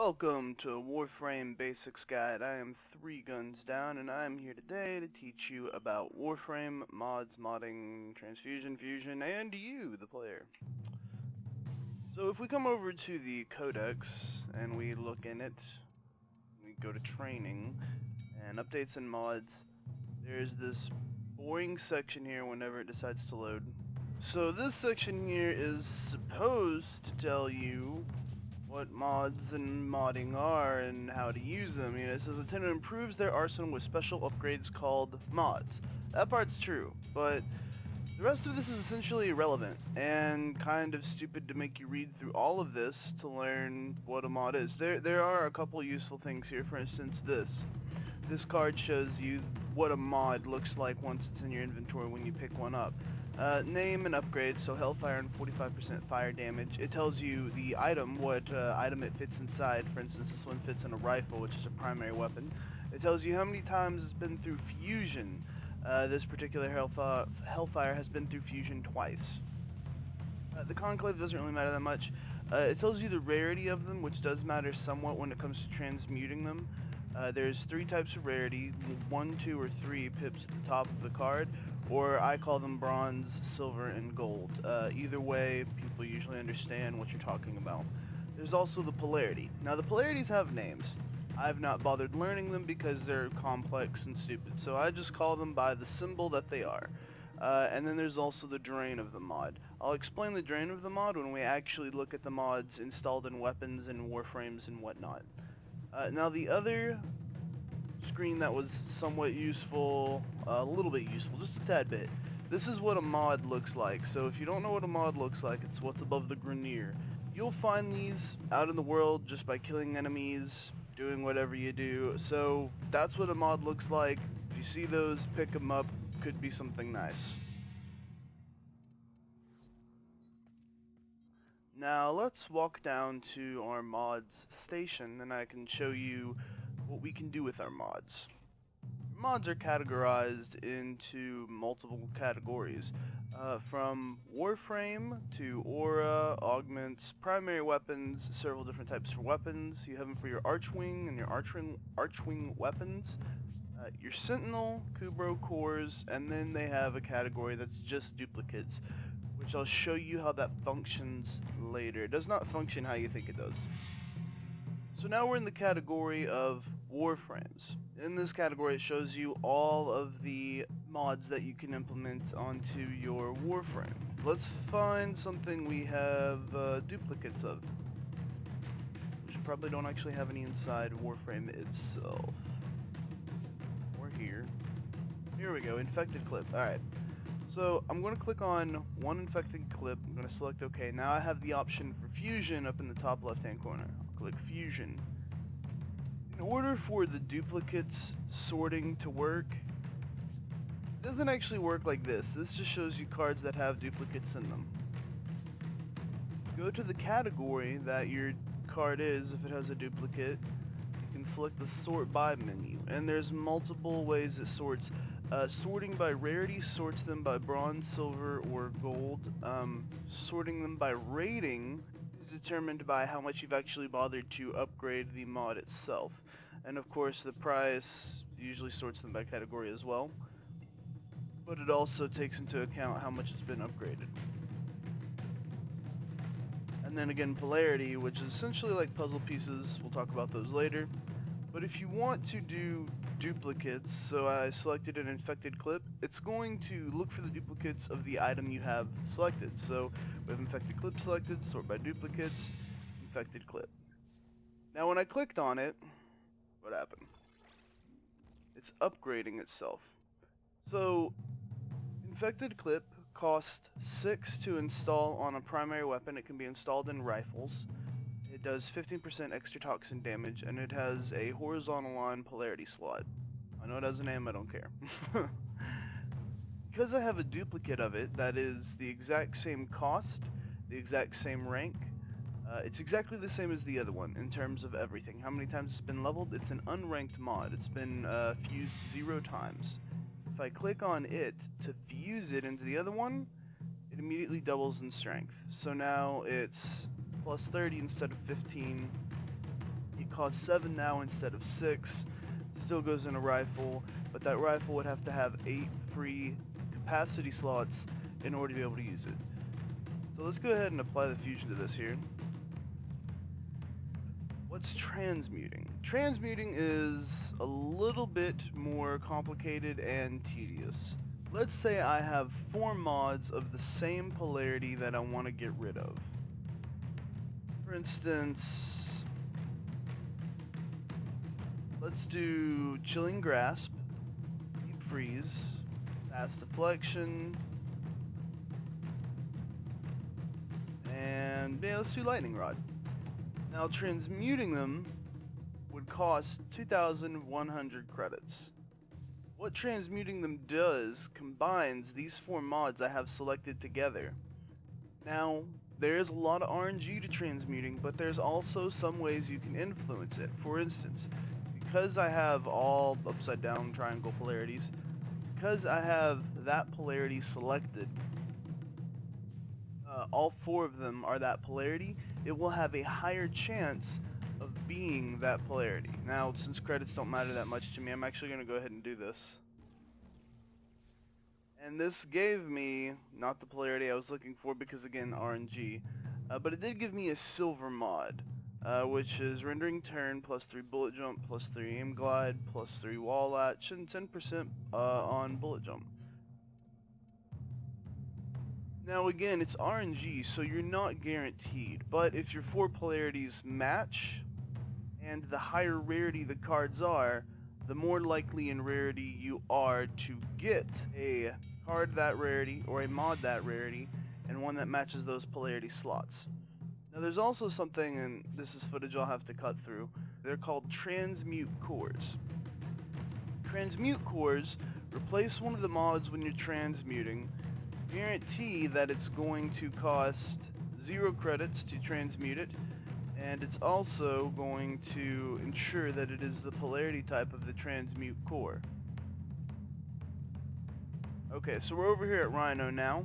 Welcome to Warframe Basics Guide. I am 3 Guns Down, and I am here today to teach you about Warframe, mods, modding, transfusion, fusion, and you, the player. So if we come over to the Codex, and we look in it, we go to Training, and Updates and Mods, there's this boring section here whenever it decides to load. So this section here is supposed to tell you what mods and modding are and how to use them. It says Nintendo improves their arsenal with special upgrades called mods. That part's true, but the rest of this is essentially irrelevant and kind of stupid to make you read through all of this to learn what a mod is. There are a couple useful things here. For instance, this card shows you what a mod looks like once it's in your inventory when you pick one up. Name and upgrade, so Hellfire and 45% fire damage. It tells you the item, what item it fits inside. For instance, this one fits in a rifle, which is a primary weapon. It tells you how many times it's been through fusion. This particular Hellfire has been through fusion twice. The Conclave doesn't really matter that much. It tells you the rarity of them, which does matter somewhat when it comes to transmuting them. There's 3 types of rarity, 1, 2, or 3 pips at the top of the card, or I call them bronze, silver, and gold. Either way, people usually understand what you're talking about. There's also the polarity. Now the polarities have names. I've not bothered learning them because they're complex and stupid, so I just call them by the symbol that they are. And then there's also the drain of the mod. I'll explain the drain of the mod when we actually look at the mods installed in weapons and warframes and whatnot. Now the other screen that was somewhat useful, a little bit useful, just a tad bit. This is what a mod looks like. So if you don't know what a mod looks like, it's what's above the Grenier. You'll find these out in the world just by killing enemies, doing whatever you do. So that's what a mod looks like. If you see those, pick them up. Could be something nice. Now let's walk down to our mods station and I can show you what we can do with our mods. Mods are categorized into multiple categories, from Warframe to Aura, Augments, Primary Weapons, several different types for weapons. You have them for your Archwing and your Archwing weapons, your Sentinel, Kubro cores, and then they have a category that's just duplicates, which I'll show you how that functions later. It does not function how you think it does. So now we're in the category of Warframes. In this category it shows you all of the mods that you can implement onto your Warframe. Let's find something we have duplicates of, which probably don't actually have any inside Warframe itself. Or here. Here we go, infected clip. Alright. So I'm going to click on one infected clip. I'm going to select OK. Now I have the option for fusion up in the top left hand corner. I'll click fusion. In order for the duplicates sorting to work, it doesn't actually work like this. This just shows you cards that have duplicates in them. Go to the category that your card is. If it has a duplicate, you can select the sort by menu, and there's multiple ways it sorts. Sorting by rarity sorts them by bronze, silver, or gold. Sorting them by rating is determined by how much you've actually bothered to upgrade the mod itself. And of course the price usually sorts them by category as well. But it also takes into account how much it's been upgraded. And then again polarity, which is essentially like puzzle pieces. We'll talk about those later. But if you want to do duplicates, so I selected an infected clip, it's going to look for the duplicates of the item you have selected. So we have infected clip selected, sort by duplicates, infected clip. Now when I clicked on it, what happened? It's upgrading itself. So infected clip costs 6 to install on a primary weapon. It can be installed in rifles. It does 15% extra toxin damage, and it has a horizontal line polarity slot. I know it has a name, I don't care. Because I have a duplicate of it that is the exact same cost, the exact same rank, it's exactly the same as the other one in terms of everything. How many times it's been leveled? It's an unranked mod. It's been fused 0 times. If I click on it to fuse it into the other one, it immediately doubles in strength. So now it's plus 30 instead of 15. costs 7 now instead of 6. It still goes in a rifle, but that rifle would have to have 8 free capacity slots in order to be able to use it. So let's go ahead and apply the fusion to this here. What's transmuting? Transmuting is a little bit more complicated and tedious. Let's say I have 4 mods of the same polarity that I want to get rid of. For instance, let's do Chilling Grasp, Deep Freeze, Fast Deflection, and yeah, let's do Lightning Rod. Now transmuting them would cost 2,100 credits. What transmuting them does combines these 4 mods I have selected together. Now, there is a lot of RNG to transmuting, but there's also some ways you can influence it. For instance, because I have all upside down triangle polarities, because I have that polarity selected, all 4 of them are that polarity, it will have a higher chance of being that polarity. Now, since credits don't matter that much to me, I'm actually going to go ahead and do this. And this gave me, not the polarity I was looking for because again, RNG, but it did give me a silver mod, which is rendering turn, plus 3 bullet jump, plus 3 aim glide, plus 3 wall latch, and 10% on bullet jump. Now again, it's RNG, so you're not guaranteed, but if your 4 polarities match, and the higher rarity the cards are, the more likely in rarity you are to get a card that rarity, or a mod that rarity, and one that matches those polarity slots. Now there's also something, and this is footage I'll have to cut through, they're called transmute cores. Transmute cores replace one of the mods when you're transmuting, guarantee that it's going to cost 0 credits to transmute it, and it's also going to ensure that it is the polarity type of the transmute core. Okay, so we're over here at Rhino now.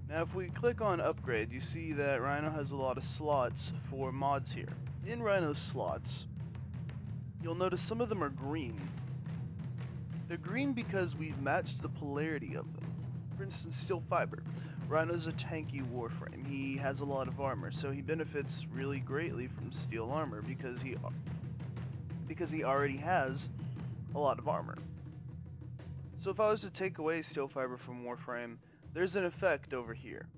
Now if we click on upgrade, you see that Rhino has a lot of slots for mods here. In Rhino's slots, you'll notice some of them are green. They're green because we've matched the polarity of them. For instance, Steel Fiber. Rhino's a tanky warframe. He has a lot of armor, so he benefits really greatly from steel armor because he already has a lot of armor. So if I was to take away Steel Fiber from Warframe, there's an effect over here.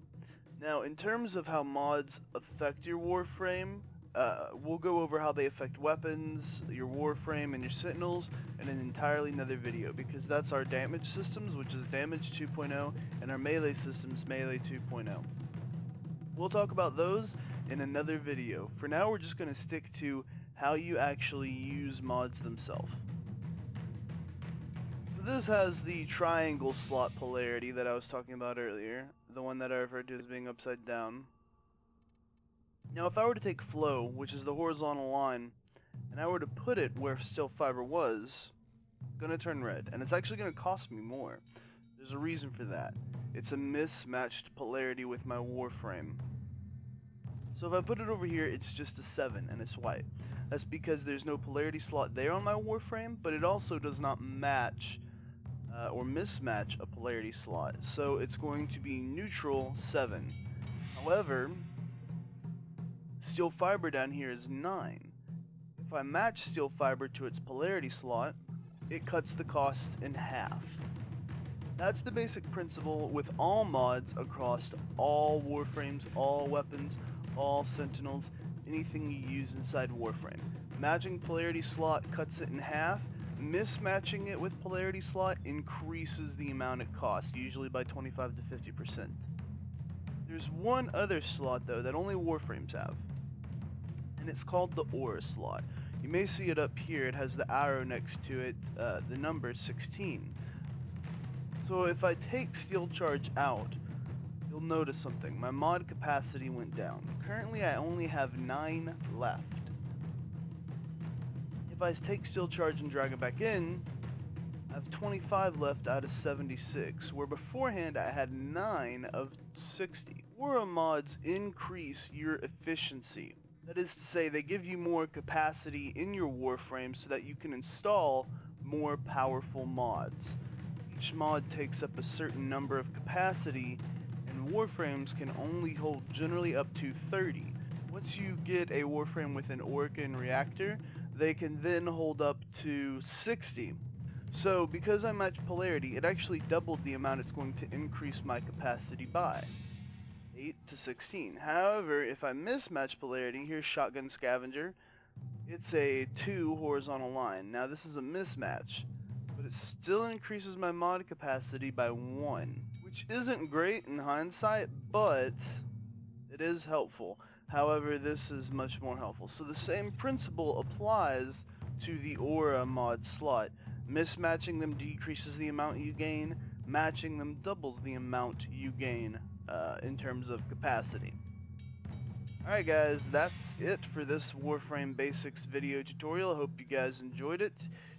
Now, in terms of how mods affect your Warframe, we'll go over how they affect weapons, your Warframe, and your Sentinels in an entirely another video, because that's our damage systems, which is Damage 2.0, and our melee systems, Melee 2.0. We'll talk about those in another video. For now, we're just going to stick to how you actually use mods themselves. So this has the triangle slot polarity that I was talking about earlier, the one that I referred to as being upside down. Now if I were to take flow, which is the horizontal line, and I were to put it where Steel Fiber was, it's going to turn red, and it's actually going to cost me more. There's a reason for that. It's a mismatched polarity with my Warframe. So if I put it over here, it's just a 7, and it's white. That's because there's no polarity slot there on my Warframe, but it also does not match or mismatch a polarity slot. So it's going to be neutral 7. However, Steel Fiber down here is 9. If I match Steel Fiber to its polarity slot, it cuts the cost in half. That's the basic principle with all mods across all Warframes, all weapons, all Sentinels, anything you use inside Warframe. Matching polarity slot cuts it in half. Mismatching it with polarity slot increases the amount it costs, usually by 25 to 50%. There's one other slot though that only Warframes have, and it's called the Aura slot. You may see it up here, it has the arrow next to it, the number 16. So if I take Steel Charge out, you'll notice something. My mod capacity went down. Currently I only have 9 left. If I take Steel Charge and drag it back in, I have 25 left out of 76, where beforehand I had 9 of 60. Aura mods increase your efficiency. That is to say, they give you more capacity in your Warframe so that you can install more powerful mods. Each mod takes up a certain number of capacity, and Warframes can only hold generally up to 30. Once you get a Warframe with an Orkan reactor, they can then hold up to 60. So because I matched polarity, it actually doubled the amount it's going to increase my capacity by. 8 to 16. However, if I mismatch polarity, here's Shotgun Scavenger, it's a 2 horizontal line. Now this is a mismatch, but it still increases my mod capacity by 1, which isn't great in hindsight, but it is helpful. However, this is much more helpful. So the same principle applies to the Aura mod slot. Mismatching them decreases the amount you gain, matching them doubles the amount you gain in terms of capacity. Alright guys, that's it for this Warframe Basics video tutorial. I hope you guys enjoyed it.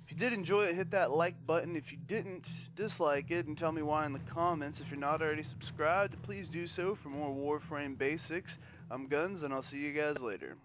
If you did enjoy it, hit that like button. If you didn't, dislike it and tell me why in the comments. If you're not already subscribed, please do so for more Warframe Basics. I'm Guns, and I'll see you guys later.